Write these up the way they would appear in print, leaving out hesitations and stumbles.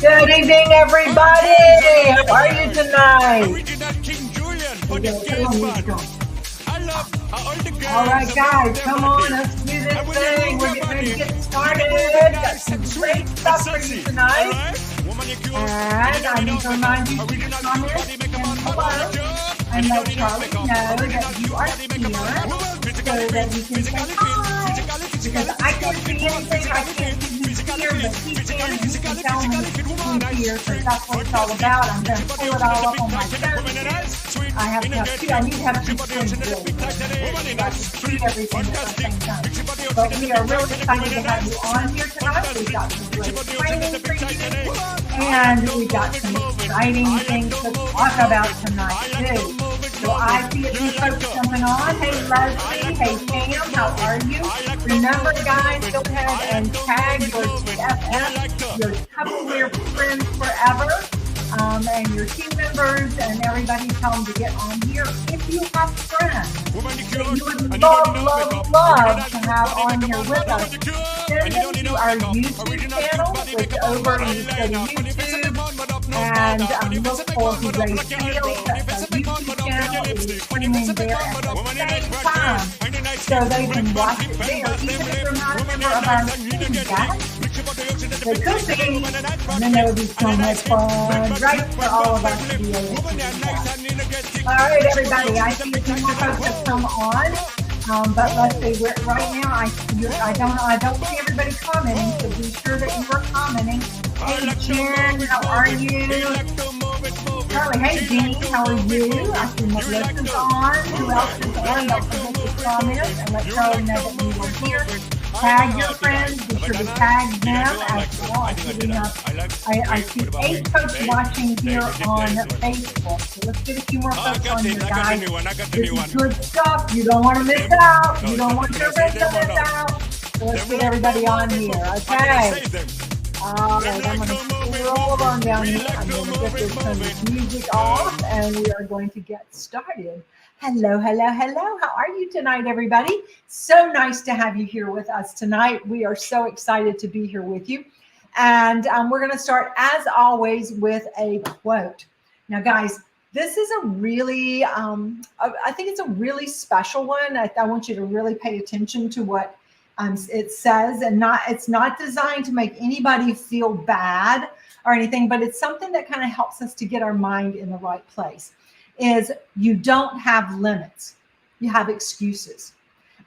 Good evening, everybody. How are you tonight? All right, guys, come on. Let's do this thing. We're getting ready to get started. Got some great stuff for you tonight. And I need to remind you to comment and hello and let Charlie know that you are here so that we can say hi. Because I can't see anything, I can't see who's here, but he can, and he can tell me who's here, because that's what it's all about. I'm going to pull it all up on my phone. I need to have two screens really, so I can see everything at the same time. But we are really excited to have you on here tonight. We've got some great training for you, and we've got some exciting things to talk about tonight, too. So I see a few folks jumping on. Hey, Leslie. Hey, Pam. How are you? Remember, guys, go ahead and tag your TFF, your Tupperware friends forever, and your team members and everybody. Tell them to get on here. If you have friends that you would love to have on here with us, send them to our YouTube channel, which over you go to YouTube and look for Hooray Sales. That's our YouTube channel. It is streaming there at the same time, so they can watch it there, even if they're not a member of our team, guys. They could be, and then there would be so much fun, right, for all of us to be able to do that. All right, everybody, I see a few more folks have come on, but let's see, right now, I don't see everybody commenting, so be sure that you are commenting. Hey, Jen, how are you? Charlie, hey, Jean, how are you? I see Melissa's on. Who else is on? Don't forget to comment and let Charlie know that you are here. Tag your friends. Be sure to tag them as well. I see 8 folks watching here on Facebook. So let's get a few more folks on here, guys. This is good stuff. You don't want to miss out. You don't want your friends to miss out. So let's get everybody on here, okay? All right, I'm going to scroll on down here. I'm going to get this music off, and we are going to get started. Hello, hello, hello. How are you tonight, everybody? So nice to have you here with us tonight. We are so excited to be here with you. And we're going to start, as always, with a quote. Now, guys, this is a really, I think it's a really special one. I want you to really pay attention to what it says, and it's not designed to make anybody feel bad or anything, but it's something that kind of helps us to get our mind in the right place. Is you don't have limits, you have excuses.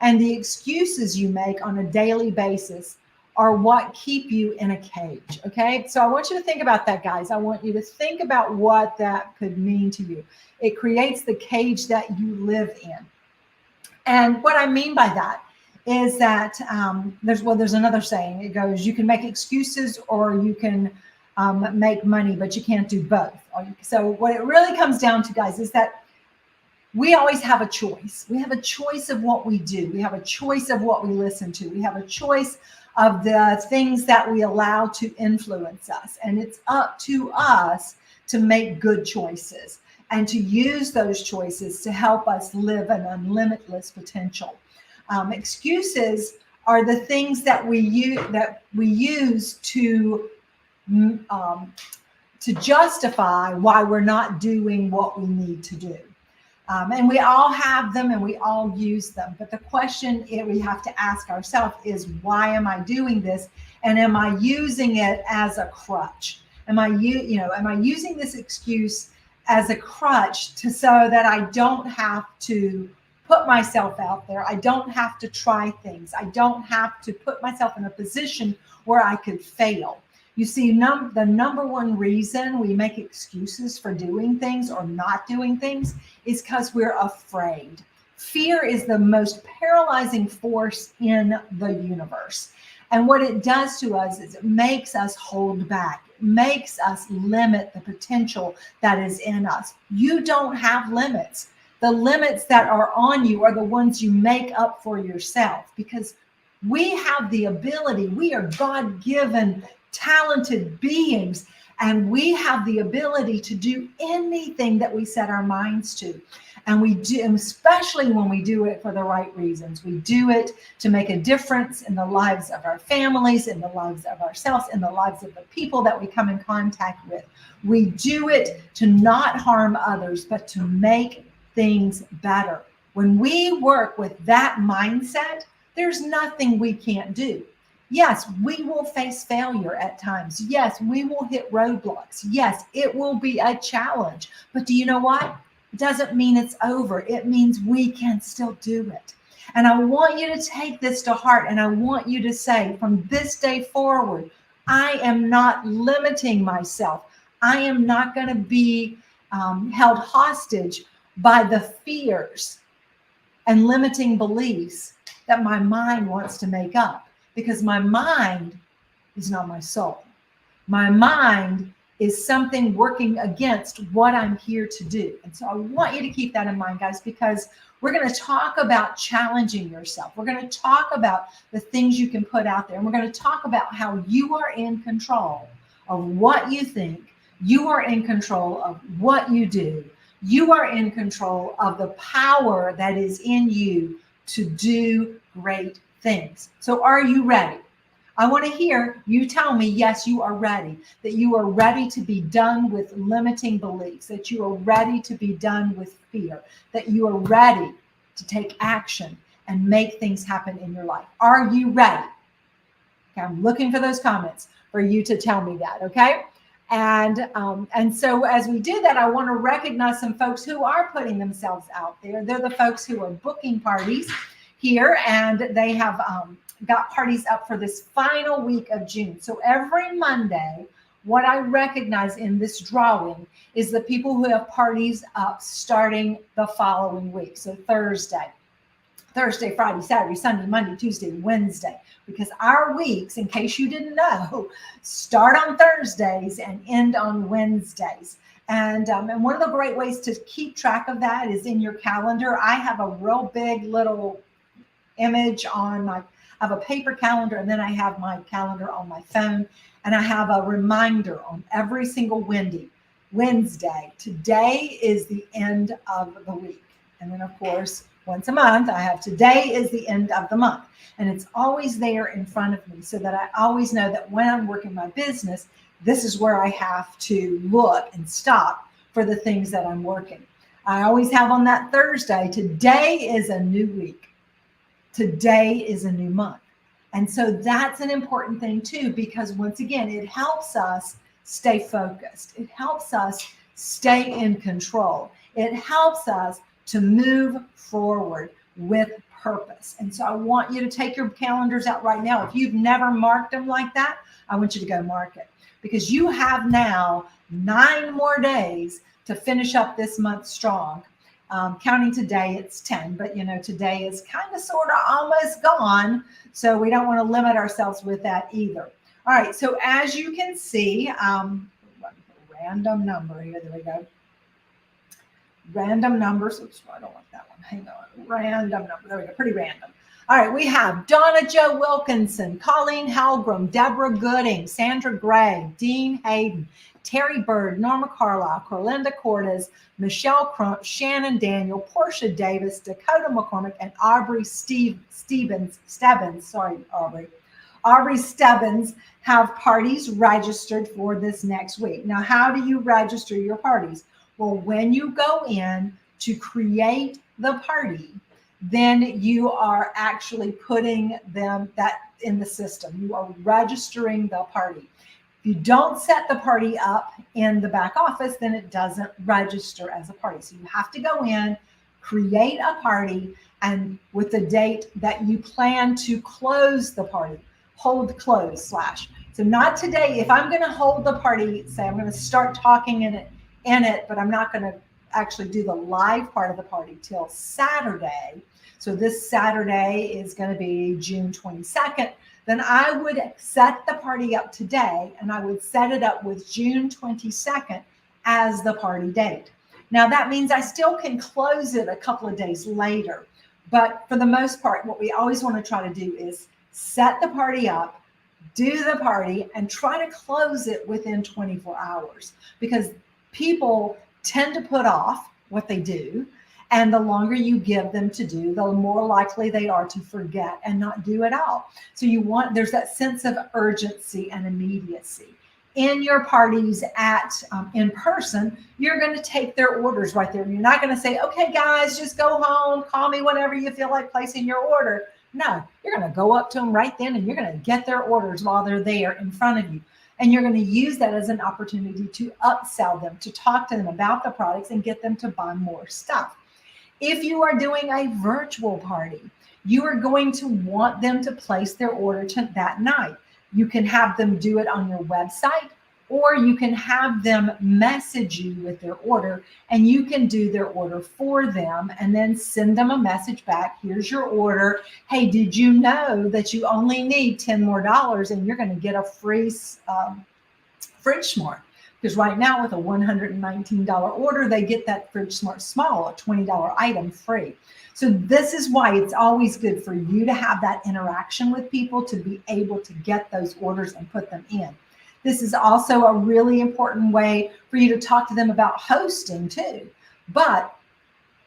And the excuses you make on a daily basis are what keep you in a cage, okay? So I want you to think about that, guys. I want you to think about what that could mean to you. It creates the cage that you live in. And what I mean by that is that there's another saying. It goes, you can make excuses or you can make money, but you can't do both. So what it really comes down to, guys, is that we always have a choice. We have a choice of what we do. We have a choice of what we listen to. We have a choice of the things that we allow to influence us. And it's up to us to make good choices and to use those choices to help us live an unlimitless potential. Excuses are the things that we use to justify why we're not doing what we need to do. And we all have them and we all use them. But the question we have to ask ourselves is, why am I doing this? And am I using it as a crutch? Am I using this excuse as a crutch so that I don't have to put myself out there? I don't have to try things. I don't have to put myself in a position where I could fail. You see, the number one reason we make excuses for doing things or not doing things is because we're afraid. Fear is the most paralyzing force in the universe. And what it does to us is it makes us hold back. It makes us limit the potential that is in us. You don't have limits. The limits that are on you are the ones you make up for yourself, because we have the ability. We are God-given, talented beings, and we have the ability to do anything that we set our minds to. And we do, especially when we do it for the right reasons. We do it to make a difference in the lives of our families, in the lives of ourselves, in the lives of the people that we come in contact with. We do it to not harm others, but to make things better. When we work with that mindset, there's nothing we can't do. Yes, we will face failure at times. Yes, we will hit roadblocks. Yes, it will be a challenge. But do you know what? It doesn't mean it's over. It means we can still do it. And I want you to take this to heart. And I want you to say, from this day forward, I am not limiting myself. I am not going to be held hostage by the fears and limiting beliefs that my mind wants to make up, because my mind is not my soul. My mind is something working against what I'm here to do. And so I want you to keep that in mind, guys, because we're going to talk about challenging yourself. We're going to talk about the things you can put out there. And we're going to talk about how you are in control of what you think. You are in control of what you do. You are in control of the power that is in you to do great things. So are you ready? I want to hear you tell me, yes, you are ready, that you are ready to be done with limiting beliefs, that you are ready to be done with fear, that you are ready to take action and make things happen in your life. Are you ready? Okay, I'm looking for those comments for you to tell me that, okay? And so as we do that, I want to recognize some folks who are putting themselves out there. They're the folks who are booking parties here, and they have got parties up for this final week of June. So every Monday, what I recognize in this drawing is the people who have parties up starting the following week. So Thursday, Friday, Saturday, Sunday, Monday, Tuesday, Wednesday, because our weeks, in case you didn't know, start on Thursdays and end on Wednesdays. And one of the great ways to keep track of that is in your calendar. I have a real big little image on I have a paper calendar, and then I have my calendar on my phone, and I have a reminder on every single Wednesday. Today is the end of the week. And then, of course, once a month, I have today is the end of the month. And it's always there in front of me so that I always know that when I'm working my business, this is where I have to look and stop for the things that I'm working. I always have on that Thursday, today is a new week. Today is a new month. And so that's an important thing too, because once again, it helps us stay focused. It helps us stay in control. It helps us to move forward with purpose. And so I want you to take your calendars out right now. If you've never marked them like that, I want you to go mark it, because you have now 9 more days to finish up this month strong. Counting today, it's 10, but today is kind of sort of almost gone. So we don't want to limit ourselves with that either. All right. So as you can see, random number here. There we go. Random numbers. Oops, I don't want that one. Hang on. Random number. There we go. Pretty random. All right. We have Donna Jo Wilkinson, Colleen Helgram, Deborah Gooding, Sandra Gray, Dean Hayden, Terry Bird, Norma Carlisle, Corlinda Cortez, Michelle Crump, Shannon Daniel, Portia Davis, Dakota McCormick, and Aubrey Stebbins. Aubrey Stebbins have parties registered for this next week. Now, how do you register your parties? Well, when you go in to create the party, then you are actually putting that in the system. You are registering the party. If you don't set the party up in the back office, then it doesn't register as a party. So you have to go in, create a party, and with the date that you plan to close the party, hold close slash. So not today. If I'm going to hold the party, say I'm going to start talking in it, but I'm not going to actually do the live part of the party till Saturday. So this Saturday is going to be June 22nd. Then I would set the party up today, and I would set it up with June 22nd as the party date. Now that means I still can close it a couple of days later. But for the most part, what we always want to try to do is set the party up, do the party, and try to close it within 24 hours, because people tend to put off what they do, And the longer you give them to do, the more likely they are to forget and not do it all. So there's that sense of urgency and immediacy. In your parties in person, you're going to take their orders right there. You're not going to say, okay, guys, just go home, call me whenever you feel like placing your order. No, you're going to go up to them right then and you're going to get their orders while they're there in front of you. And you're going to use that as an opportunity to upsell them, to talk to them about the products and get them to buy more stuff. If you are doing a virtual party, you are going to want them to place their order that night. You can have them do it on your website, or you can have them message you with their order, and you can do their order for them and then send them a message back. Here's your order. Hey, did you know that you only need $10 more and you're going to get a free Fridge Smart? Because right now with a $119 order, they get that Fridge Smart Small, a $20 item free. So this is why it's always good for you to have that interaction with people, to be able to get those orders and put them in. This is also a really important way for you to talk to them about hosting too. But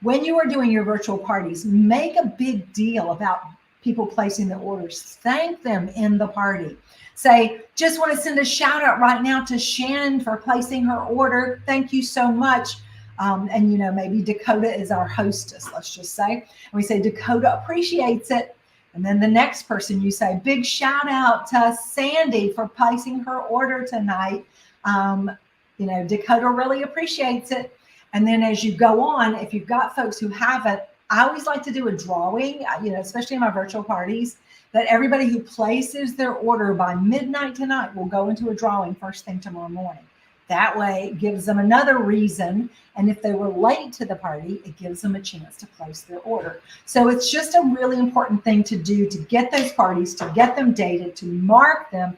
when you are doing your virtual parties, make a big deal about people placing their orders. Thank them in the party. Say, just want to send a shout out right now to Shannon for placing her order. Thank you so much. And maybe Dakota is our hostess, let's just say. And we say, Dakota appreciates it. And then the next person, you say, big shout out to Sandy for placing her order tonight. Dakota really appreciates it. And then as you go on, if you've got folks who haven't, I always like to do a drawing, especially in my virtual parties, that everybody who places their order by midnight tonight will go into a drawing first thing tomorrow morning. That way it gives them another reason. And if they were late to the party, it gives them a chance to place their order. So it's just a really important thing to do to get those parties, to get them dated, to mark them,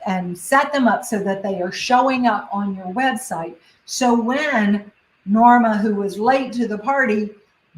and set them up so that they are showing up on your website. So when Norma, who was late to the party,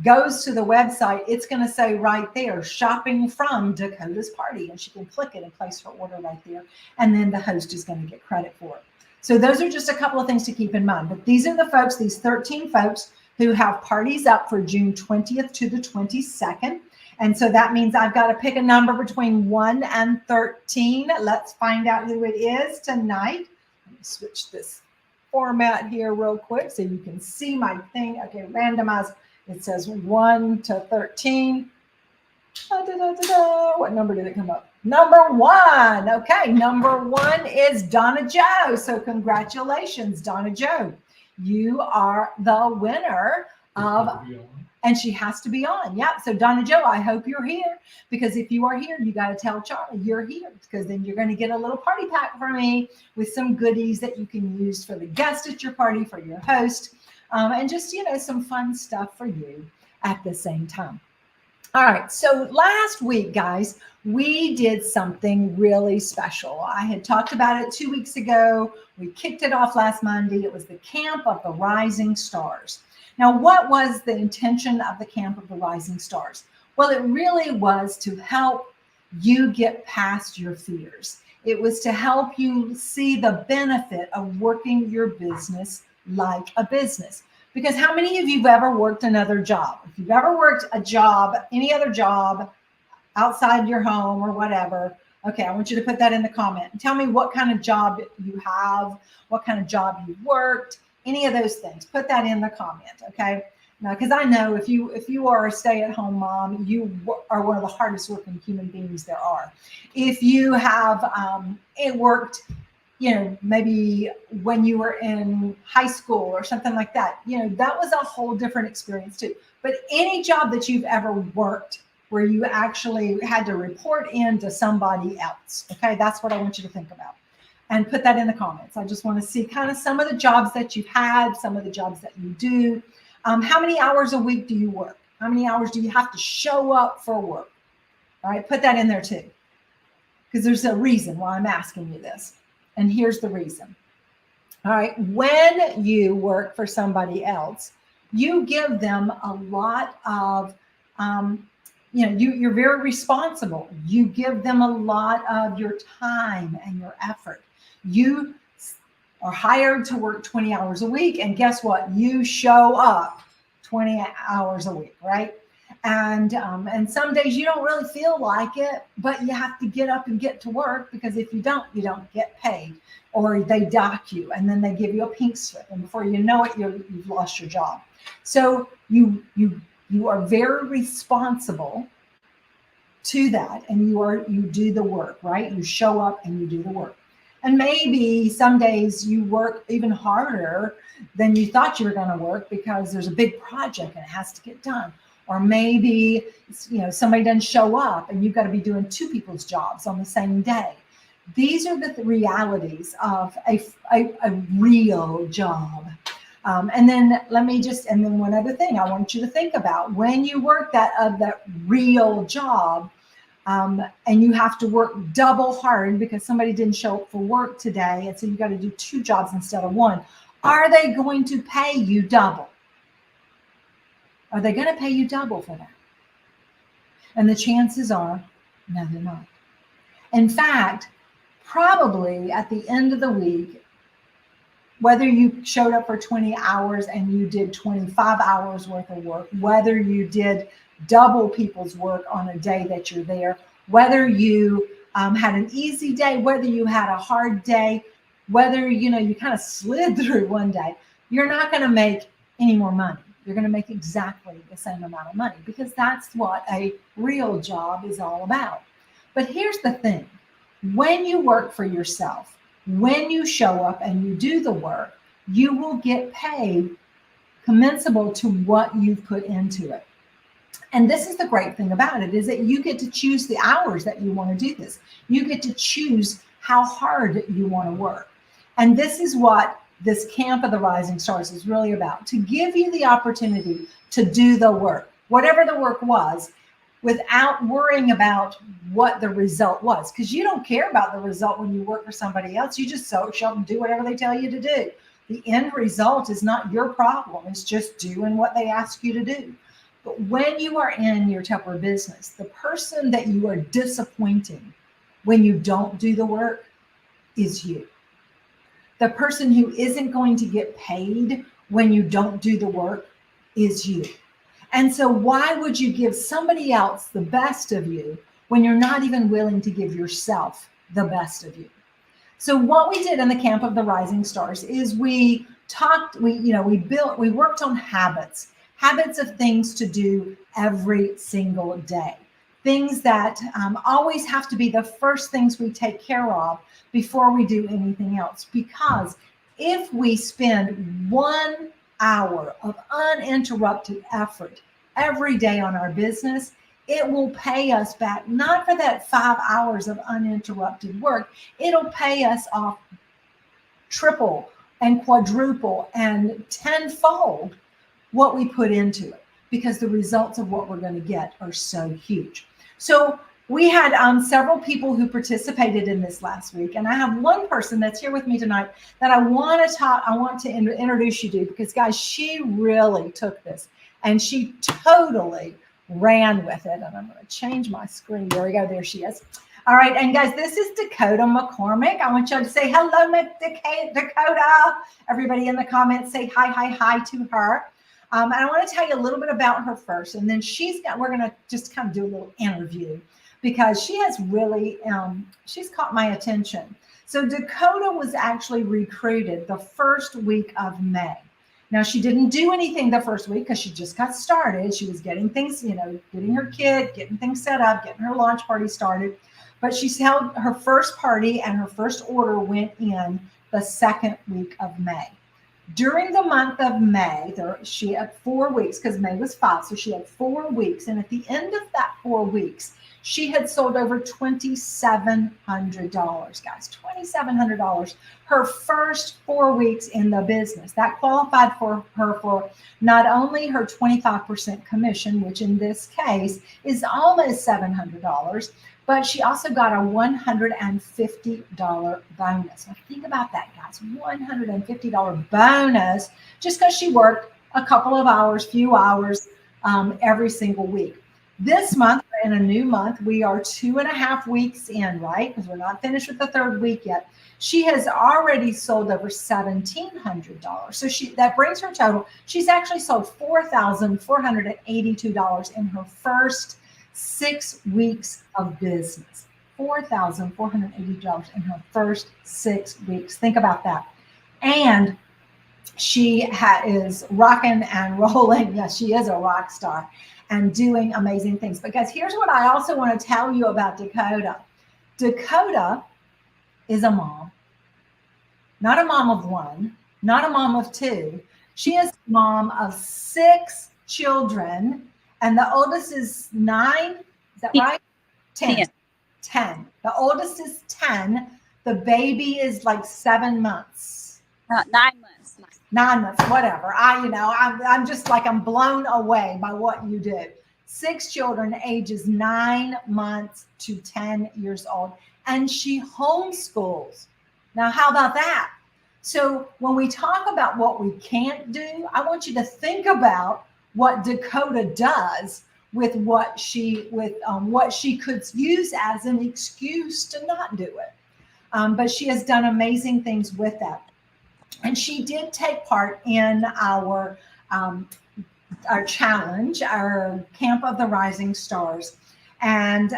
goes to the website, it's going to say right there, shopping from Dakota's party, and she can click it and place her order right there. And then the host is going to get credit for it. So those are just a couple of things to keep in mind. But these are the folks, these 13 folks who have parties up for June 20th to the 22nd. And so that means I've got to pick a number between 1 and 13. Let's find out who it is tonight. Let me switch this format here real quick so you can see my thing. Okay, randomize. It says 1 to 13. What number did it come up? Number 1. Okay, number 1 is Donna Joe. So congratulations, Donna Joe. You are the winner of, and she has to be on. Yeah. So Donna Joe, I hope you're here, because if you are here, you got to tell Charlie you're here, because then you're going to get a little party pack from me with some goodies that you can use for the guest at your party, for your host, and just, some fun stuff for you at the same time. All right. So last week, guys, we did something really special. I had talked about it 2 weeks ago. We kicked it off last Monday. It was the Camp of the Rising Stars. Now, what was the intention of the Camp of the Rising Stars? Well, it really was to help you get past your fears. It was to help you see the benefit of working your business like a business. Because how many of you have ever worked another job? If you've ever worked a job, any other job outside your home or whatever, okay, I want you to put that in the comment and tell me what kind of job you have, what kind of job you worked, any of those things. Put that in the comment, okay? Now, because I know if you are a stay-at-home mom, you are one of the hardest working human beings there are. If you have worked, maybe when you were in high school or something like that, that was a whole different experience too. But any job that you've ever worked where you actually had to report in to somebody else, okay, that's what I want you to think about. And put that in the comments. I just want to see kind of some of the jobs that you've had, some of the jobs that you do. How many hours a week do you work? How many hours do you have to show up for work? All right, put that in there too. Because there's a reason why I'm asking you this. And here's the reason. All right, when you work for somebody else, you give them a lot of, you're very responsible. You give them a lot of your time and your effort. You are hired to work 20 hours a week. And guess what? You show up 20 hours a week, right? And some days you don't really feel like it, but you have to get up and get to work, because if you don't get paid, or they dock you and then they give you a pink slip, and before you know it, you've lost your job. So you are very responsible to that, and you do the work, right? You show up and you do the work. And maybe some days you work even harder than you thought you were going to work, because there's a big project and it has to get done. Or maybe, somebody doesn't show up and you've got to be doing two people's jobs on the same day. These are the realities of a real job. And then one other thing I want you to think about: when you work that real job, and you have to work double hard because somebody didn't show up for work today, and so you got to do two jobs instead of one. Are they going to pay you double? Are they going to pay you double for that? And the chances are, no, they're not. In fact, probably at the end of the week, whether you showed up for 20 hours and you did 25 hours worth of work, whether you did double people's work on a day that you're there, whether you had an easy day, whether you had a hard day, whether you kind of slid through one day, you're not going to make any more money. You're going to make exactly the same amount of money, because that's what a real job is all about. But here's the thing: when you work for yourself, when you show up and you do the work, you will get paid commensurable to what you've put into it. And this is the great thing about it, is that you get to choose the hours that you want to do this. You get to choose how hard you want to work. And this is what this Camp of the Rising Stars is really about: to give you the opportunity to do the work, whatever the work was, without worrying about what the result was. Because you don't care about the result when you work for somebody else. You just show up and do whatever they tell you to do. The end result is not your problem. It's just doing what they ask you to do. But when you are in your Tupperware business, the person that you are disappointing when you don't do the work is you. The person who isn't going to get paid when you don't do the work is you. And so why would you give somebody else the best of you when you're not even willing to give yourself the best of you? So what we did in the Camp of the Rising Stars is we worked on habits of things to do every single day. Things that always have to be the first things we take care of before we do anything else. Because if we spend 1 hour of uninterrupted effort every day on our business, it will pay us back, not for that 5 hours of uninterrupted work. It'll pay us off triple and quadruple and tenfold what we put into it, because the results of what we're going to get are so huge. So we had several people who participated in this last week, and I have one person that's here with me tonight that I want to introduce you to, because guys, she really took this and she totally ran with it. And I'm going to change my screen. There we go. There she is. All right. And guys, this is Dakota McCormick. I want y'all to say hello, Dakota. Everybody in the comments say hi to her. And I want to tell you a little bit about her first, and then we're going to just kind of do a little interview, because she has really, she's caught my attention. So Dakota was actually recruited the first week of May. Now, she didn't do anything the first week because she just got started. She was getting things, getting her kid, getting things set up, getting her launch party started. But she held her first party, and her first order went in the second week of May. During the month of May, she had 4 weeks, because May was 5, so she had 4 weeks. And at the end of that 4 weeks, she had sold over $2,700, guys, $2,700. Her first 4 weeks in the business. That qualified for her for not only her 25% commission, which in this case is almost $700, but she also got a $150 bonus. Now think about that, guys, $150 bonus just because she worked a couple of hours, few hours every single week. This month, we're in a new month. We are 2.5 weeks in, right? Because we're not finished with the third week yet. She has already sold over $1,700. So that brings her total. She's actually sold $4,482 in her first 6 weeks of business. $4,480 in her first 6 weeks. Think about that. And she is rocking and rolling. Yes, she is a rock star and doing amazing things. Because here's what I also want to tell you about Dakota. Dakota is a mom, not a mom of one, not a mom of two. She is a mom of 6 children, and the oldest is 9. Is that right? 10. 10. The oldest is 10. The baby is like 7 months. 9 months. 9 months, whatever. I'm just like, I'm blown away by what you do. 6 children, ages 9 months to 10 years old, and she homeschools. Now, how about that? So when we talk about what we can't do, I want you to think about what Dakota does with what she could use as an excuse to not do it. But she has done amazing things with that. And she did take part in our challenge, our Camp of the Rising Stars. And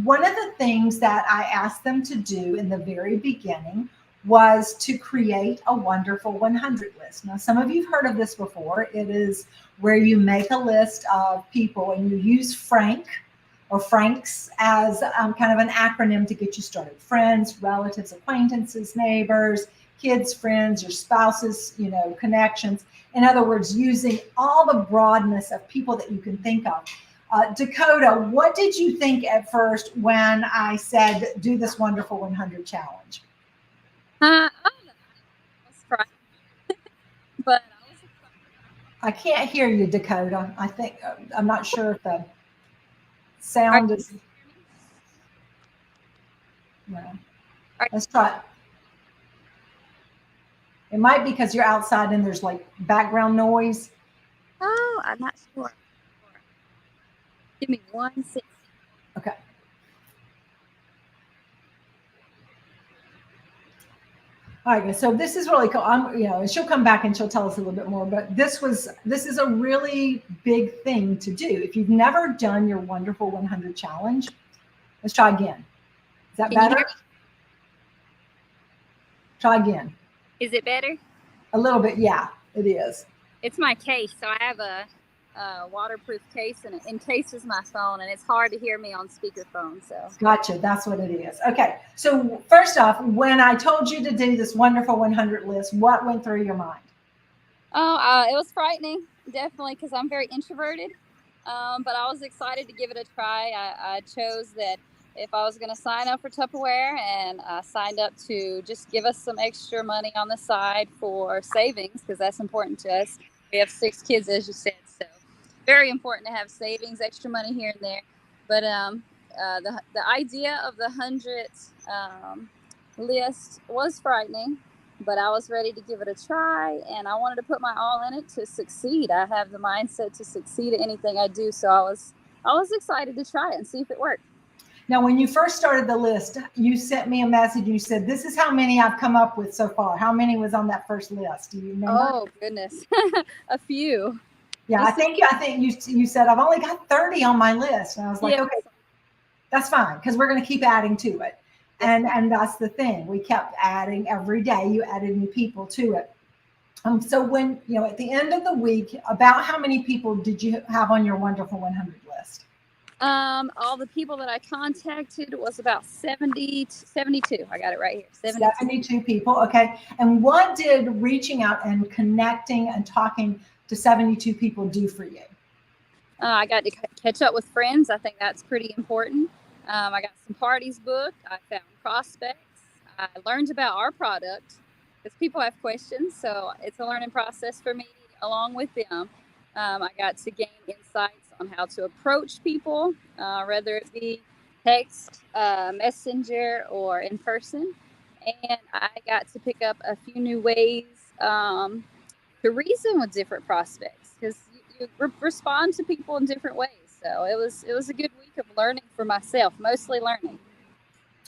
one of the things that I asked them to do in the very beginning was to create a wonderful 100 list. Now, some of you've heard of this before. It is where you make a list of people and you use Frank or Franks as kind of an acronym to get you started. Friends, relatives, acquaintances, neighbors, kids, friends, your spouses, connections. In other words, using all the broadness of people that you can think of. Dakota, what did you think at first when I said, do this wonderful 100 challenge? I don't know. I was frightened, but I can't hear you, Dakota. I think, I'm not sure if the sound is. No. Let's try it. It might be because you're outside and there's like background noise. Oh, I'm not sure. Give me 1 second. Okay. All right, so this is really cool. She'll come back and she'll tell us a little bit more, but this is a really big thing to do. If you've never done your wonderful 100 challenge, let's try again. Is that better? Try again. Is it better? A little bit, yeah, it is. It's my case, so I have a waterproof case, and it encases my phone, and it's hard to hear me on speakerphone. So gotcha, that's what it is. Okay, so first off, when I told you to do this wonderful 100 list, what went through your mind? Oh, it was frightening, definitely, because I'm very introverted, but I was excited to give it a try. I chose that if I was going to sign up for Tupperware, and I signed up to just give us some extra money on the side for savings, because that's important to us. We have 6 kids, as you said, so very important to have savings, extra money here and there. But the idea of the 100 list was frightening, but I was ready to give it a try, and I wanted to put my all in it to succeed. I have the mindset to succeed at anything I do, so I was excited to try it and see if it worked. Now, when you first started the list, you sent me a message. You said, this is how many I've come up with so far. How many was on that first list? Do you remember? Oh, goodness. A few. Yeah, I think you said, I've only got 30 on my list. And I was like, okay, that's fine, because we're going to keep adding to it. And that's the thing. We kept adding every day. You added new people to it. So when, at the end of the week, about how many people did you have on your wonderful 100 list? All the people that I contacted was about 72. I got it right here. 72 people. Okay. And what did reaching out and connecting and talking to 72 people do for you? I got to catch up with friends. I think that's pretty important. I got some parties booked. I found prospects. I learned about our product because people have questions. So it's a learning process for me along with them. I got to gain insights on how to approach people, whether it be text, messenger, or in person. And I got to pick up a few new ways to reason with different prospects, because you respond to people in different ways. So it was a good week of learning for myself, mostly learning.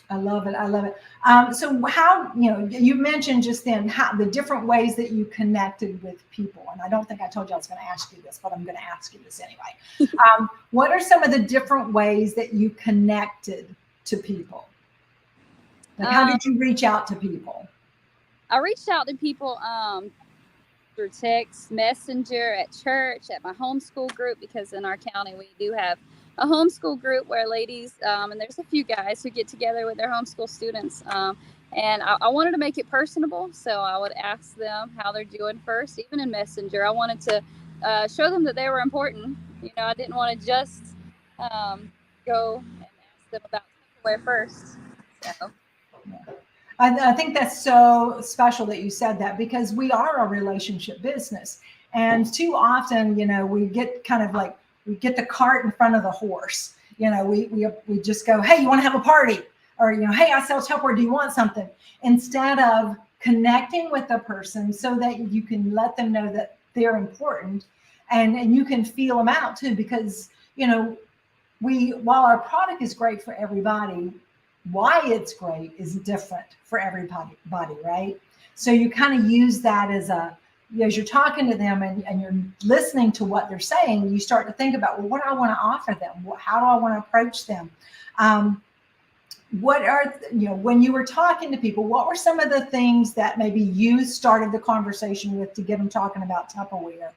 I love it. I love it. So how, you mentioned just then how the different ways that you connected with people. And I don't think I told you I was going to ask you this, but I'm going to ask you this anyway. What are some of the different ways that you connected to people? Like, how did you reach out to people? I reached out to people through text, messenger, at church, at my homeschool group, because in our county we do have a homeschool group where ladies and there's a few guys who get together with their homeschool students. And I wanted to make it personable, so I would ask them how they're doing first, even in messenger. I wanted to show them that they were important. I didn't want to just go and ask them about Tupperware first. So. I think that's so special that you said that, because we are a relationship business. And too often, we get kind of like, we get the cart in front of the horse. We just go, hey, you want to have a party? Or, hey, I sell Tupperware. Do you want something? Instead of connecting with the person so that you can let them know that they're important, and you can feel them out too, because, while our product is great for everybody, why it's great is different for everybody, right? So you kind of use that as you're talking to them and you're listening to what they're saying, you start to think about, well, what do I want to offer them? How do I want to approach them? What are, when you were talking to people, what were some of the things that maybe you started the conversation with to get them talking about Tupperware?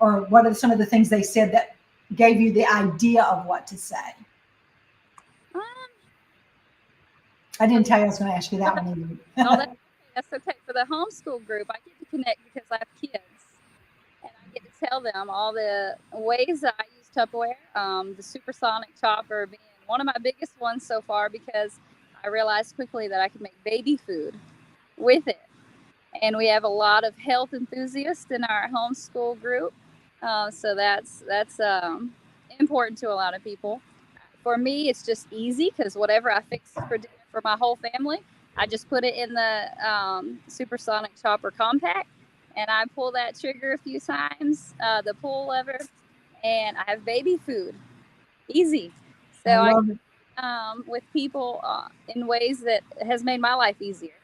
Or what are some of the things they said that gave you the idea of what to say? I didn't tell you I was going to ask you that one either. That's okay. For the homeschool group, I get to connect because I have kids, and I get to tell them all the ways that I use Tupperware. The supersonic chopper being one of my biggest ones so far, because I realized quickly that I could make baby food with it. And we have a lot of health enthusiasts in our homeschool group, so that's important to a lot of people. For me, it's just easy, because whatever I fix for dinner for my whole family, I just put it in the supersonic chopper compact, and I pull that trigger a few times, the pull lever, and I have baby food. Easy. So with people in ways that has made my life easier.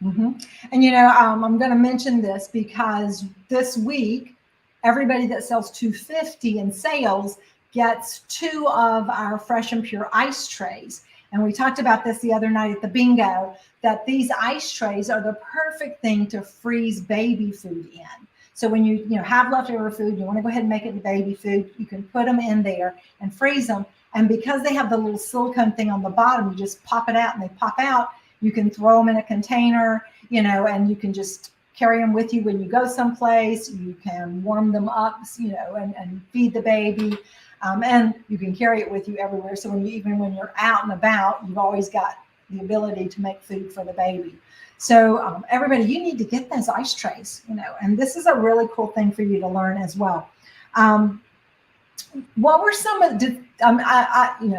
Mm-hmm. And I'm going to mention this because this week, everybody that sells $250 in sales gets 2 of our fresh and pure ice trays. And we talked about this the other night at the bingo, that these ice trays are the perfect thing to freeze baby food in. So when you have leftover food, you want to go ahead and make it into baby food, you can put them in there and freeze them. And because they have the little silicone thing on the bottom, you just pop it out and they pop out. You can throw them in a container, and you can just carry them with you when you go someplace. You can warm them up, and feed the baby. And you can carry it with you everywhere. So even when you're out and about, you've always got the ability to make food for the baby. So everybody, you need to get those ice trays, and this is a really cool thing for you to learn as well. What were some of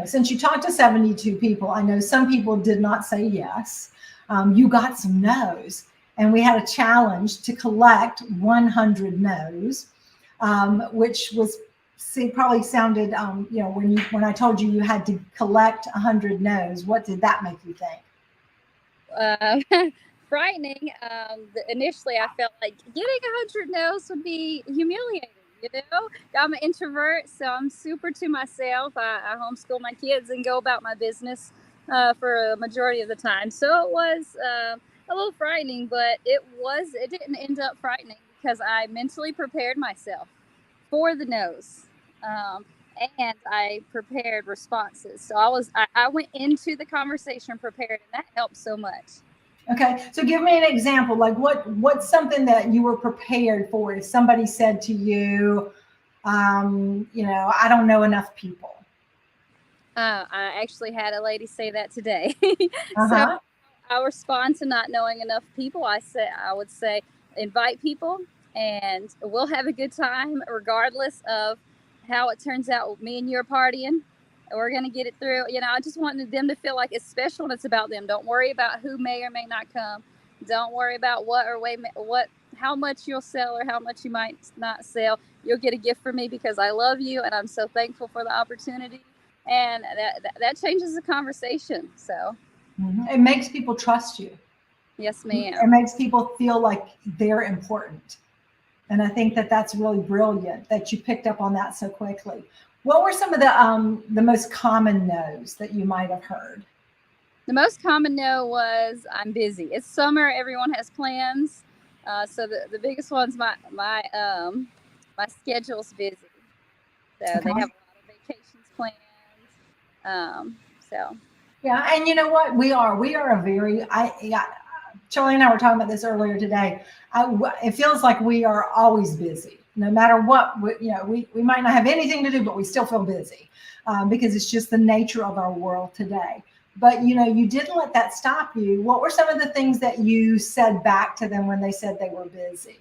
since you talked to 72 people, I know some people did not say yes. You got some no's, and we had a challenge to collect 100 no's, which was probably sounded, when I told you had to collect 100 no's, what did that make you think? Frightening. Initially, I felt like getting 100 no's would be humiliating. I'm an introvert, so I'm super to myself. I homeschool my kids and go about my business for a majority of the time. So it was a little frightening, but it didn't end up frightening, because I mentally prepared myself for the no's. And I prepared responses. So I went into the conversation prepared, and that helped so much. Okay, so give me an example. Like what's something that you were prepared for if somebody said to you, I don't know enough people? I actually had a lady say that today. So I respond to not knowing enough people. I would say invite people, and we'll have a good time regardless of how it turns out. Me and you are partying. We're going to get it through. I just wanted them to feel like it's special and it's about them. Don't worry about who may or may not come. Don't worry about how much you'll sell or how much you might not sell. You'll get a gift from me because I love you and I'm so thankful for the opportunity. And that changes the conversation. So it makes people trust you. yes, ma'am. It makes people feel like they're important. And I think that that's really brilliant that you picked up on that so quickly. What were some of the most common no's that you might have heard? The most common no was, I'm busy. It's summer. Everyone has plans. So the biggest one's my schedule's busy. So they have a lot of vacations planned. So. Yeah. And you know what? We are a very, Charlie and I were talking about this earlier today. It feels like we are always busy, no matter what. We might not have anything to do, but we still feel busy because it's just the nature of our world today. But you didn't let that stop you. What were some of the things that you said back to them when they said they were busy?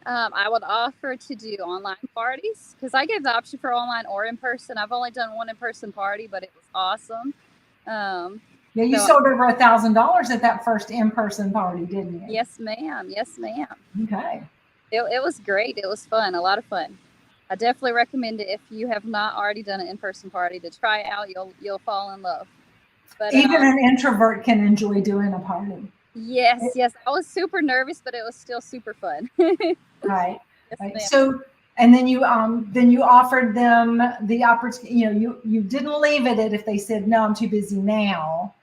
I would offer to do online parties because I gave the option for online or in person. I've only done one in-person party, but it was awesome. Yeah, you sold over $1,000 at that first in-person party, didn't you? Yes, ma'am. Yes, ma'am. Okay. It was great. It was fun. A lot of fun. I definitely recommend it if you have not already done an in-person party to try it out. You'll fall in love. But even an introvert can enjoy doing a party. Yes. I was super nervous, but it was still super fun. Right. Yes, right. Ma'am. So, and then you offered them the opportunity. You didn't leave it at if they said no, I'm too busy now.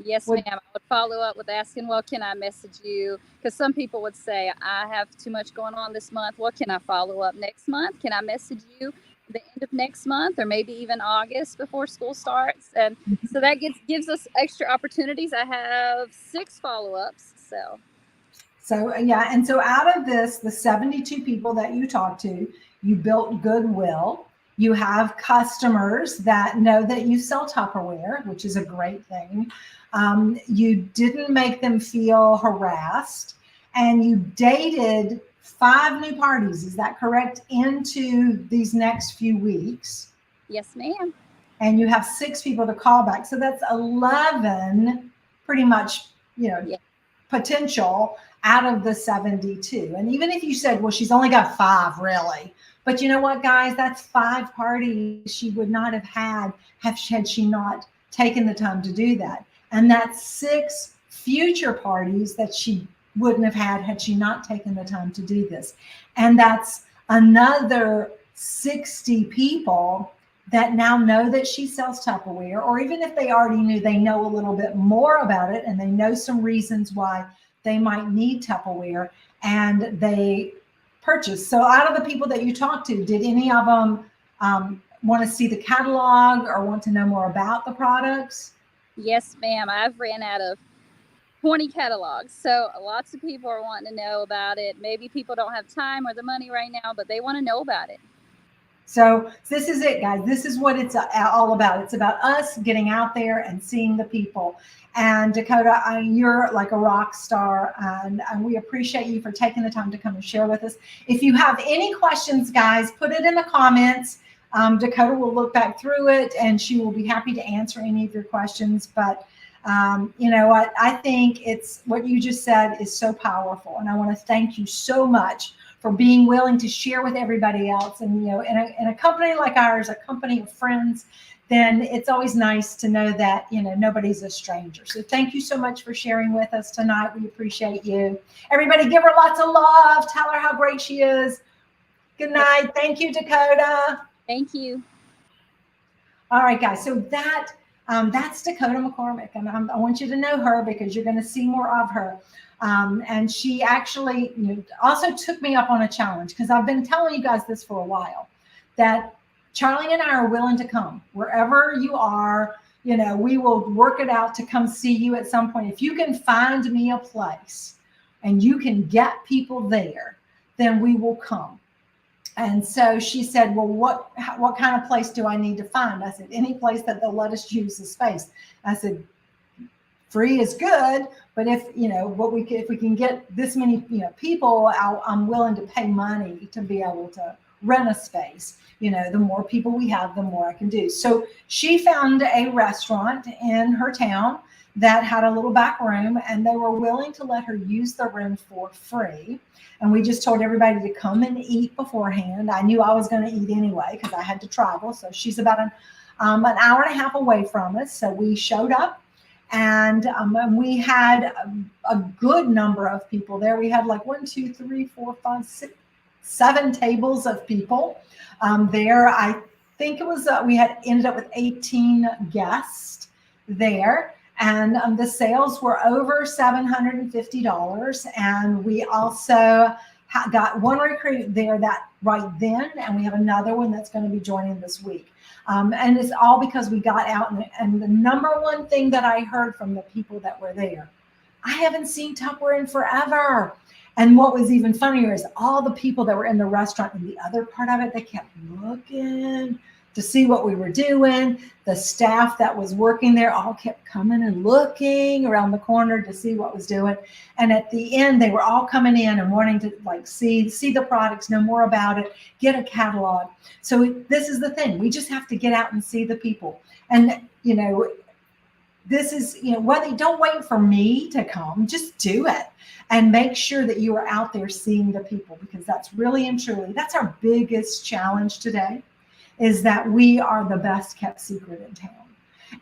Yes, ma'am. I would follow up with asking, well, can I message you? Because some people would say, I have too much going on this month. Well, can I follow up next month? Can I message you the end of next month or maybe even August before school starts? And so that gives us extra opportunities. I have 6 follow-ups. So yeah, and so out of this, the 72 people that you talked to, you built goodwill. You have customers that know that you sell Tupperware, which is a great thing. You didn't make them feel harassed, and you dated 5 new parties. Is that correct? Into these next few weeks. Yes, ma'am. And you have 6 people to call back. So that's 11 pretty much, potential out of the 72. And even if you said, well, she's only got 5, really. But you know what, guys, that's 5 parties she would not have had she not taken the time to do that. And that's 6 future parties that she wouldn't have had she not taken the time to do this. And that's another 60 people that now know that she sells Tupperware, or even if they already knew, they know a little bit more about it and they know some reasons why they might need Tupperware, and they purchase. So out of the people that you talked to, did any of them want to see the catalog or want to know more about the products? Yes, ma'am. I've ran out of 20 catalogs. So lots of people are wanting to know about it. Maybe people don't have time or the money right now, but they want to know about it. So this is it, guys. This is what it's all about. It's about us getting out there and seeing the people. And Dakota, you're like a rock star, and we appreciate you for taking the time to come and share with us. If you have any questions, guys, put it in the comments. Dakota will look back through it, and she will be happy to answer any of your questions. But you know what? I think it's what you just said is so powerful, and I want to thank you so much for being willing to share with everybody else. And in a company like ours, a company of friends, then it's always nice to know that nobody's a stranger. So thank you so much for sharing with us tonight. We appreciate you. Everybody, give her lots of love. Tell her how great she is. Good night. Thank you, Dakota. Thank you. All right, guys. So that's Dakota McCormick, and I want you to know her because you're going to see more of her. And she actually also took me up on a challenge, because I've been telling you guys this for a while, that Charlie and I are willing to come wherever you are. We will work it out to come see you at some point. If you can find me a place and you can get people there, then we will come. And so she said, well, what kind of place do I need to find? I said, any place that they'll let us use the space. I said, free is good, but if we can get this many people, I'm willing to pay money to be able to rent a space. You know, the more people we have, the more I can do. So she found a restaurant in her town that had a little back room, and they were willing to let her use the room for free. And we just told everybody to come and eat beforehand. I knew I was going to eat anyway because I had to travel. So she's about an hour and a half away from us. So we showed up, and we had a good number of people there. We had like 1, 2, 3, 4, 5, 6, 7 tables of people there. I think it was we had ended up with 18 guests there. And the sales were over $750. And we also got one recruit there that right then, and we have another one that's going to be joining this week. And it's all because we got out. And the number one thing that I heard from the people that were there, I haven't seen Tupperware in forever. And what was even funnier is all the people that were in the restaurant and the other part of it, they kept looking to see what we were doing. The staff that was working there all kept coming and looking around the corner to see what was doing. And at the end, they were all coming in and wanting to like see the products, know more about it, get a catalog. So this is the thing. We just have to get out and see the people. And, you know, this is, you know, whether you don't wait for me to come, just do it. And make sure that you are out there seeing the people, because that's really and truly, that's our biggest challenge today, is that we are the best kept secret in town.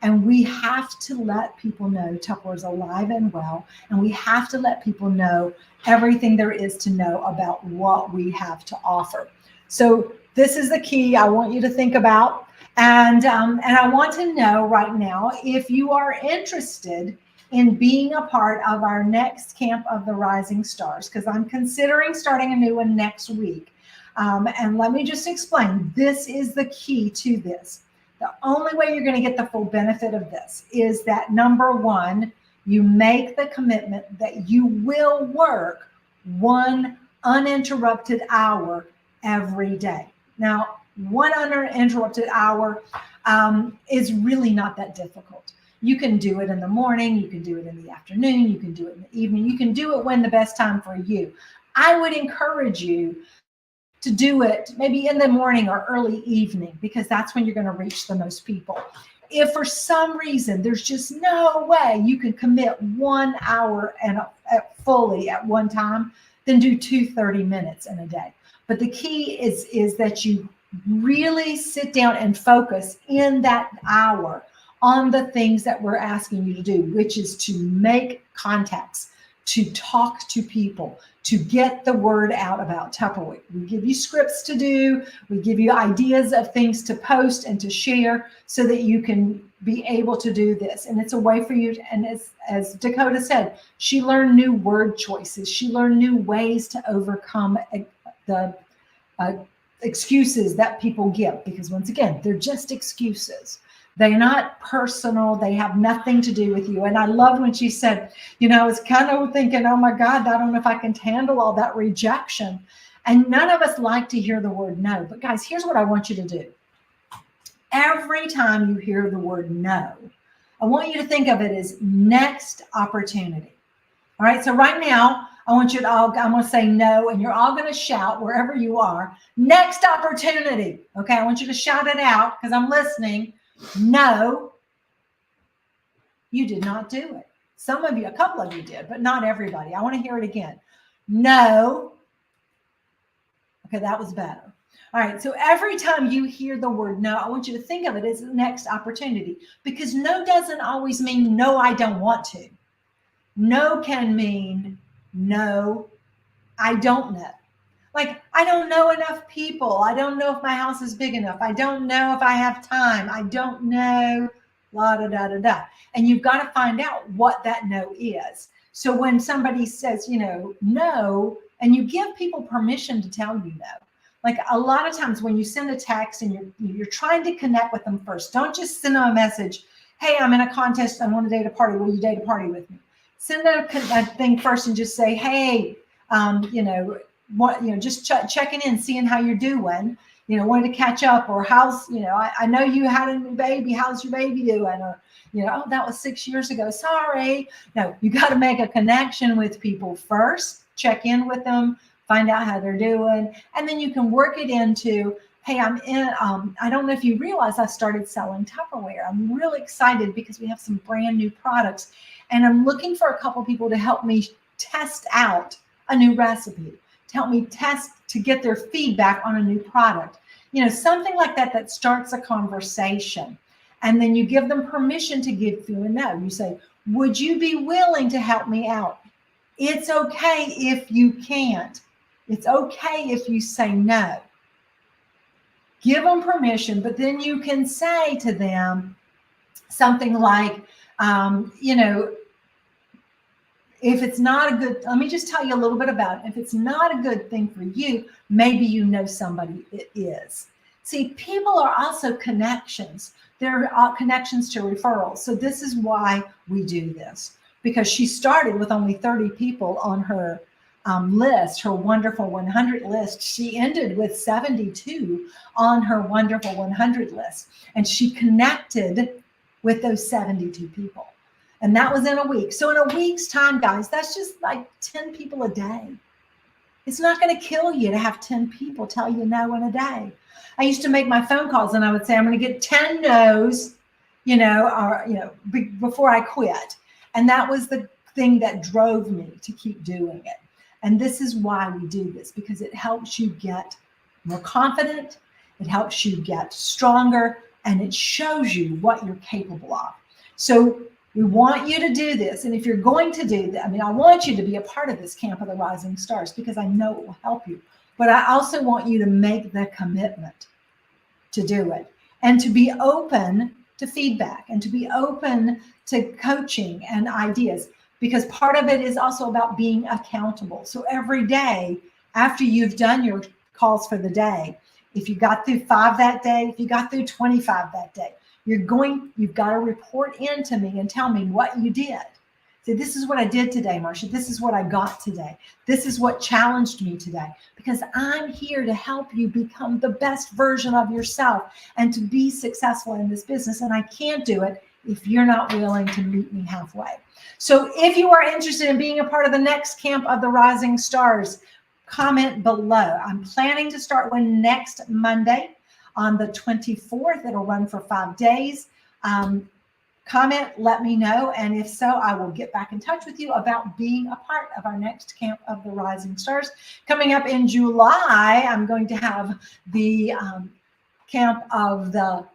And we have to let people know Tupperware is alive and well. And we have to let people know everything there is to know about what we have to offer. So this is the key I want you to think about. And I want to know right now if you are interested in being a part of our next Camp of the Rising Stars, because I'm considering starting a new one next week. And let me just explain, this is the key to this. The only way you're going to get the full benefit of this is that, number one, you make the commitment that you will work 1 uninterrupted hour every day. Now, 1 uninterrupted hour is really not that difficult. You can do it in the morning, you can do it in the afternoon, you can do it in the evening, you can do it when the best time for you. I would encourage you to do it maybe in the morning or early evening, because that's when you're going to reach the most people. If for some reason there's just no way you can commit 1 hour and fully at one time, then do 2 30 minutes in a day. But the key is that you really sit down and focus in that hour on the things that we're asking you to do, which is to make contacts, to talk to people, to get the word out about Tupperware. We give you scripts to do, we give you ideas of things to post and to share so that you can be able to do this. And it's a way for you to, and as Dakota said, she learned new word choices. She learned new ways to overcome the excuses that people give, because once again, they're just excuses. They're not personal. They have nothing to do with you. And I loved when she said, you know, I was kind of thinking, oh my God, I don't know if I can handle all that rejection. And none of us like to hear the word no. But guys, here's what I want you to do. Every time you hear the word no, I want you to think of it as next opportunity. All right. So right now, I want you to all, I'm going to say no, and you're all going to shout wherever you are, next opportunity. Okay. I want you to shout it out because I'm listening. No, you did not do it. Some of you, a couple of you did, but not everybody. I want to hear it again. No. Okay, that was better. All right, so every time you hear the word no, I want you to think of it as the next opportunity, because no doesn't always mean no, I don't want to. No can mean no, I don't know. Like, I don't know enough people. I don't know if my house is big enough. I don't know if I have time. I don't know, la da da da da. And you've got to find out what that no is. So when somebody says, you know, no, and you give people permission to tell you no. Like a lot of times when you send a text and you're trying to connect with them first, don't just send them a message, hey, I'm in a contest, I want to date a party. Will you date a party with me? Send a thing first and just say, hey, just checking in, seeing how you're doing, wanting to catch up, or how's, I know you had a new baby. How's your baby doing? Or, oh, that was 6 years ago. Sorry. No, you got to make a connection with people first, check in with them, find out how they're doing. And then you can work it into, hey, I'm in, I don't know if you realize I started selling Tupperware. I'm really excited because we have some brand new products, and I'm looking for a couple people to help me test out a new recipe, to help me test, to get their feedback on a new product. Something like that, that starts a conversation. And then you give them permission to give you a no. You say, would you be willing to help me out? It's okay if you can't. It's okay if you say no. Give them permission, but then you can say to them something like, if it's not a good, let me just tell you a little bit about it. If it's not a good thing for you, maybe you know somebody it is. See, people are also connections. They're connections to referrals. So this is why we do this, because she started with only 30 people on her list, her wonderful 100 list. She ended with 72 on her wonderful 100 list. And she connected with those 72 people. And that was in a week. So in a week's time, guys, that's just like 10 people a day. It's not going to kill you to have 10 people tell you no in a day. I used to make my phone calls and I would say, I'm going to get 10 no's, before I quit. And that was the thing that drove me to keep doing it. And this is why we do this, because it helps you get more confident. It helps you get stronger, and it shows you what you're capable of. So we want you to do this. And if you're going to do that, I want you to be a part of this Camp of the Rising Stars, because I know it will help you. But I also want you to make the commitment to do it, and to be open to feedback, and to be open to coaching and ideas, because part of it is also about being accountable. So every day after you've done your calls for the day, if you got through 5 that day, if you got through 25 that day, you've got to report in to me and tell me what you did. Say, this is what I did today, Marcia. This is what I got today. This is what challenged me today, because I'm here to help you become the best version of yourself and to be successful in this business. And I can't do it if you're not willing to meet me halfway. So if you are interested in being a part of the next Camp of the Rising Stars, comment below. I'm planning to start one next Monday on the 24th. It'll run for 5 days. Comment, let me know. And if so, I will get back in touch with you about being a part of our next Camp of the Rising Stars. Coming up in July, I'm going to have the Camp of the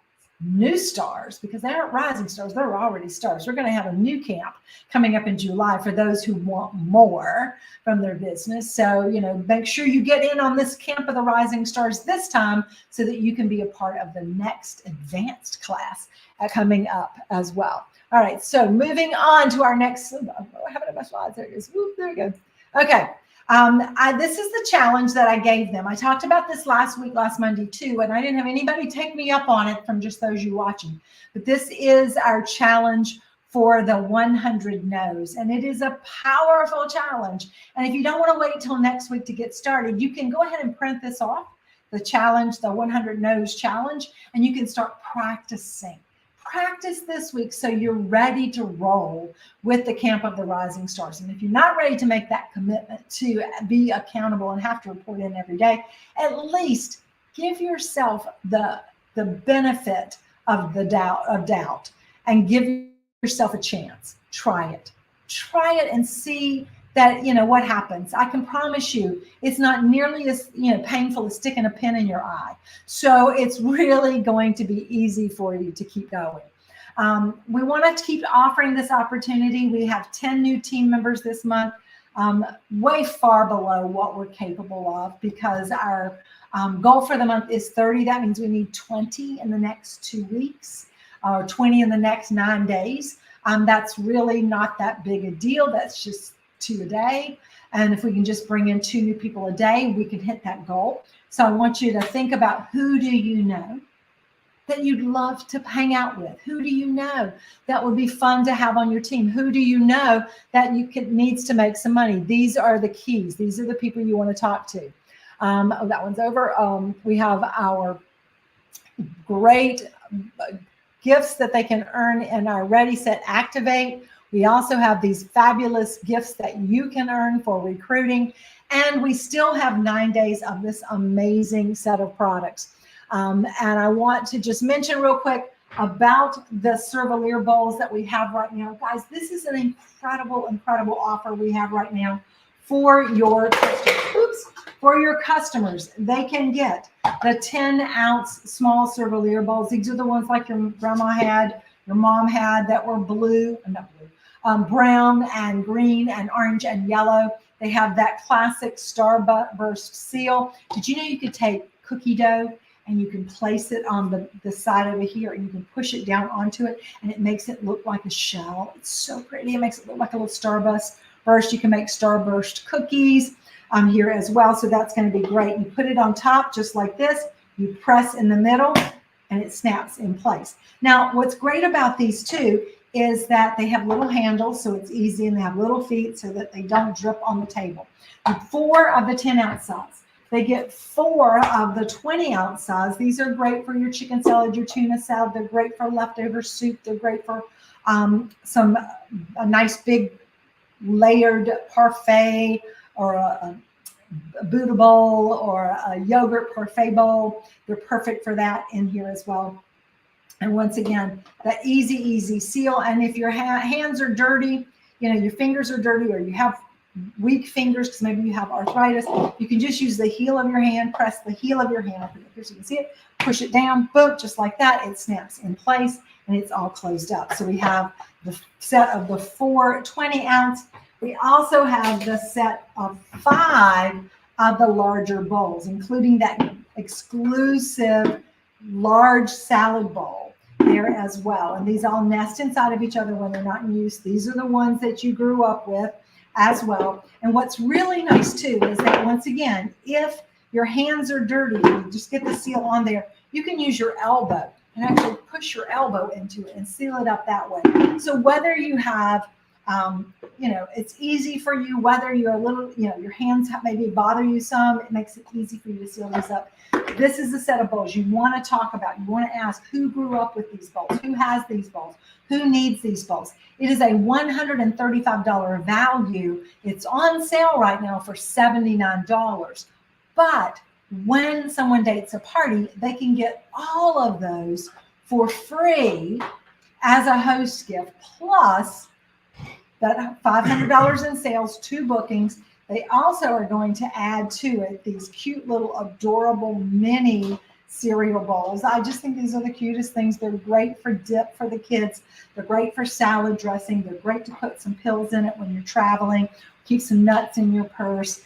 New Stars, because they aren't rising stars, they're already stars. We're going to have a new camp coming up in July for those who want more from their business. So, make sure you get in on this Camp of the Rising Stars this time, so that you can be a part of the next advanced class coming up as well. All right, so moving on to our next, I have it in my slides. There it is. Whoop, there we go. Okay. This is the challenge that I gave them. I talked about this last Monday too, and I didn't have anybody take me up on it from just those you watching. But this is our challenge for the 100 no's, and it is a powerful challenge. And if you don't want to wait till next week to get started, you can go ahead and print this off, the challenge, the 100 no's challenge, and you can start practicing. Practice this week so you're ready to roll with the Camp of the Rising Stars. And if you're not ready to make that commitment to be accountable and have to report in every day, at least give yourself the benefit of the doubt and give yourself a chance. Try it and see that, what happens. I can promise you it's not nearly as, painful as sticking a pin in your eye. So it's really going to be easy for you to keep going. We want to keep offering this opportunity. We have 10 new team members this month, way far below what we're capable of, because our goal for the month is 30. That means we need 20 in the next 2 weeks, or 20 in the next 9 days. That's really not that big a deal. That's just 2 a day. And if we can just bring in 2 new people a day, we can hit that goal. So I want you to think about, who do you know that you'd love to hang out with? Who do you know that would be fun to have on your team? Who do you know that needs to make some money? These are the keys. These are the people you want to talk to. That one's over. We have our great gifts that they can earn in our Ready, Set, Activate. We also have these fabulous gifts that you can earn for recruiting. And we still have 9 days of this amazing set of products. And I want to just mention real quick about the Cervelier bowls that we have right now. Guys, this is an incredible offer we have right now for your customers. They can get the 10-ounce small Cervelier bowls. These are the ones like your grandma had, your mom had, that were brown and green and orange and yellow. They have that classic starburst seal. Did you know you could take cookie dough and you can place it on the side over here and you can push it down onto it and it makes it look like a shell? It's so pretty. It makes it look like a little starburst. You can make starburst cookies here as well. So that's going to be great. You put it on top just like this. You press in the middle and it snaps in place. Now, what's great about these two is that they have little handles, so it's easy, and they have little feet so that they don't drip on the table. 4 of the 10-ounce size. They get 4 of the 20-ounce size. These are great for your chicken salad, your tuna salad. They're great for leftover soup. They're great for a nice big layered parfait or a Buddha bowl or a yogurt parfait bowl. They're perfect for that in here as well. And once again, that easy seal. And if your hands are dirty, your fingers are dirty, or you have weak fingers because maybe you have arthritis, you can just use the heel of your hand, press the heel of your hand up here so you can see it, push it down, boom, just like that. It snaps in place and it's all closed up. So we have the set of the 4 20-ounce. We also have the set of 5 of the larger bowls, including that exclusive large salad bowl there as well. And these all nest inside of each other when they're not in use. These are the ones that you grew up with as well. And what's really nice too is that, once again, if your hands are dirty, you just get the seal on there, you can use your elbow and actually push your elbow into it and seal it up that way. So whether you have it's easy for you, whether you're a little, your hands maybe bother you some, it makes it easy for you to seal these up. This is the set of bowls you want to talk about. You want to ask who grew up with these bowls, who has these bowls, who needs these bowls. It is a $135 value. It's on sale right now for $79. But when someone dates a party, they can get all of those for free as a host gift, plus that $500 in sales, 2 bookings. They also are going to add to it these cute little adorable mini cereal bowls. I just think these are the cutest things. They're great for dip for the kids. They're great for salad dressing. They're great to put some pills in it when you're traveling, keep some nuts in your purse,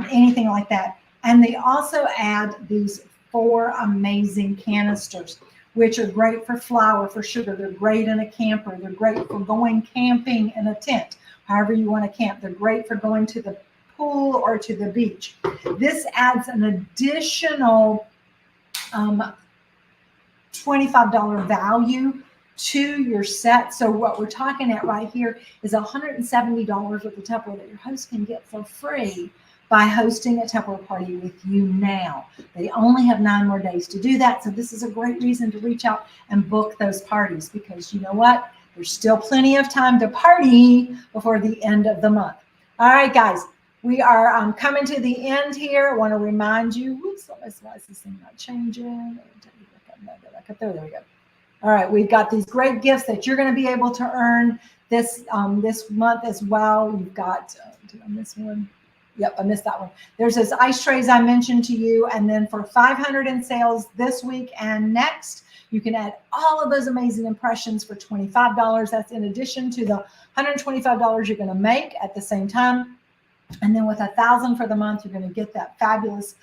anything like that. And they also add these 4 amazing canisters, which are great for flour, for sugar. They're great in a camper. They're great for going camping in a tent, however you want to camp. They're great for going to the pool or to the beach. This adds an additional $25 value to your set. So what we're talking at right here is $170 worth of Tupperware that your host can get for free by hosting a Tupperware party with you now. They only have 9 more days to do that. So this is a great reason to reach out and book those parties, because you know what? There's still plenty of time to party before the end of the month. All right, guys, we are coming to the end here. I want to remind you, whoops, why is this thing not changing? There we go. All right, we've got these great gifts that you're going to be able to earn this month as well. You've got, did I miss one? Yep, I missed that one. There's those ice trays I mentioned to you. And then for $500 in sales this week and next, you can add all of those amazing impressions for $25. That's in addition to the $125 you're going to make at the same time. And then with $1,000 for the month, you're going to get that fabulous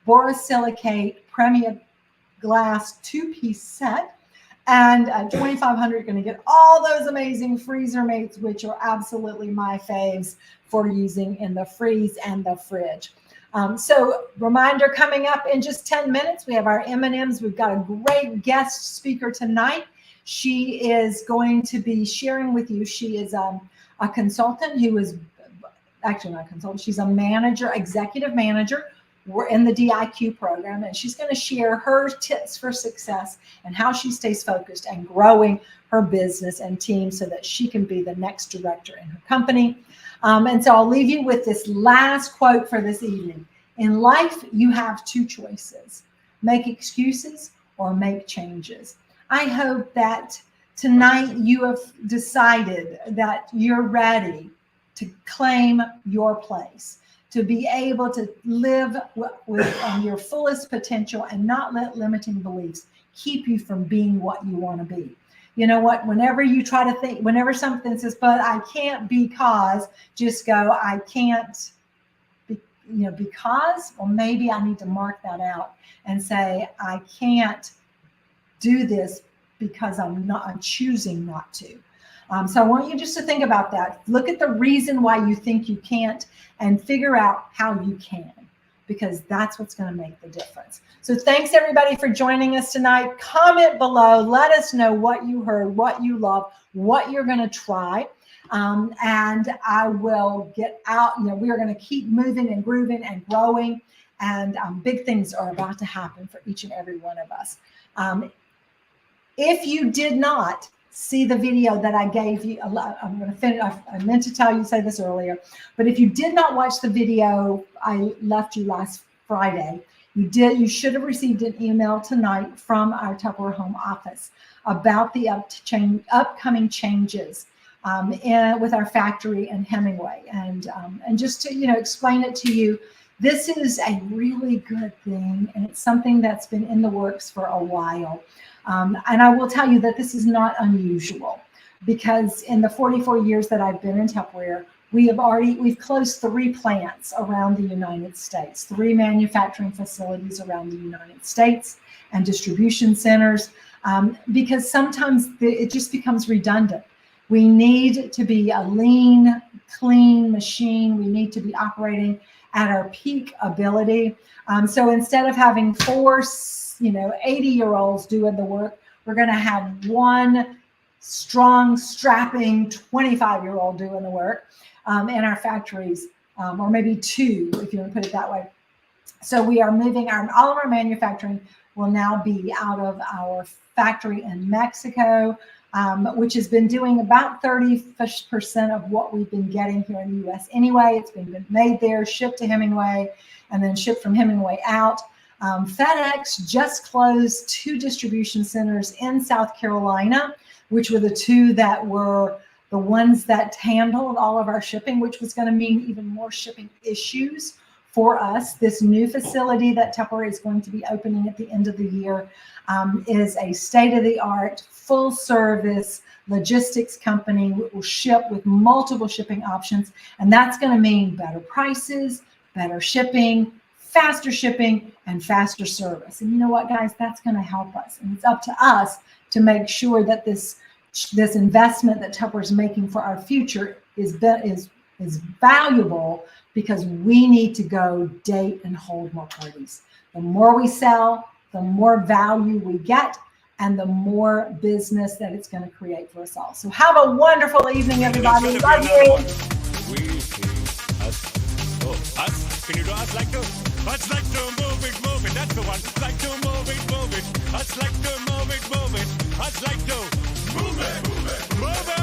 borosilicate Premier glass 2-piece set. And at $2,500, you're going to get all those amazing freezer mates, which are absolutely my faves for using in the freeze and the fridge. So reminder, coming up in just 10 minutes, we have our M&Ms. We've got a great guest speaker tonight. She is going to be sharing with you. She is a consultant who is actually not a consultant. She's a manager, executive manager We're in the DIQ program, and she's going to share her tips for success and how she stays focused and growing her business and team so that she can be the next director in her company. And so I'll leave you with this last quote for this evening. In life, you have two choices: make excuses or make changes. I hope that tonight you have decided that you're ready to claim your place, to be able to live with your fullest potential and not let limiting beliefs keep you from being what you want to be. You know what? Whenever you try to think, whenever something says, but I can't because, just go, I can't, because, or maybe I need to mark that out and say, I can't do this because I'm choosing not to. So I want you just to think about that. Look at the reason why you think you can't and figure out how you can, because that's what's going to make the difference. So thanks everybody for joining us tonight. Comment below. Let us know what you heard, what you love, what you're going to try. And I will get out. We are going to keep moving and grooving and growing. And big things are about to happen for each and every one of us. If you did not see the video that I gave you, I'm going to finish. I meant to say this earlier, but if you did not watch the video I left you last Friday, you should have received an email tonight from our Tupperware home office about the upcoming changes with our factory in Hemingway, and just to explain it to you. This is a really good thing, and it's something that's been in the works for a while. And I will tell you that this is not unusual, because in the 44 years that I've been in Tupperware, we've closed 3 plants around the United States, 3 manufacturing facilities around the United States and distribution centers, because sometimes it just becomes redundant. We need to be a lean, clean machine. We need to be operating at our peak ability. So instead of having 4 80-year-olds doing the work, we're going to have 1 strong, strapping 25-year-old doing the work in our factories, or maybe 2, if you want to put it that way. So we are moving all of our manufacturing will now be out of our factory in Mexico, which has been doing about 30% of what we've been getting here in the U.S. anyway. It's been made there, shipped to Hemingway, and then shipped from Hemingway out. FedEx just closed 2 distribution centers in South Carolina, which were the 2 that were the ones that handled all of our shipping, which was going to mean even more shipping issues for us. This new facility that Tupperware is going to be opening at the end of the year is a state-of-the-art, full-service logistics company. It will ship with multiple shipping options, and that's going to mean better prices, better shipping, faster shipping, and faster service. And you know what, guys? That's going to help us. And it's up to us to make sure that this investment that Tupperware is making for our future is valuable, because we need to go date and hold more parties. The more we sell, the more value we get, and the more business that it's going to create for us all. So have a wonderful evening, everybody. Love you. Us? Can you do us like to? Us like to move it. That's the one. Like to move it. Us like to move it. Us like to move it.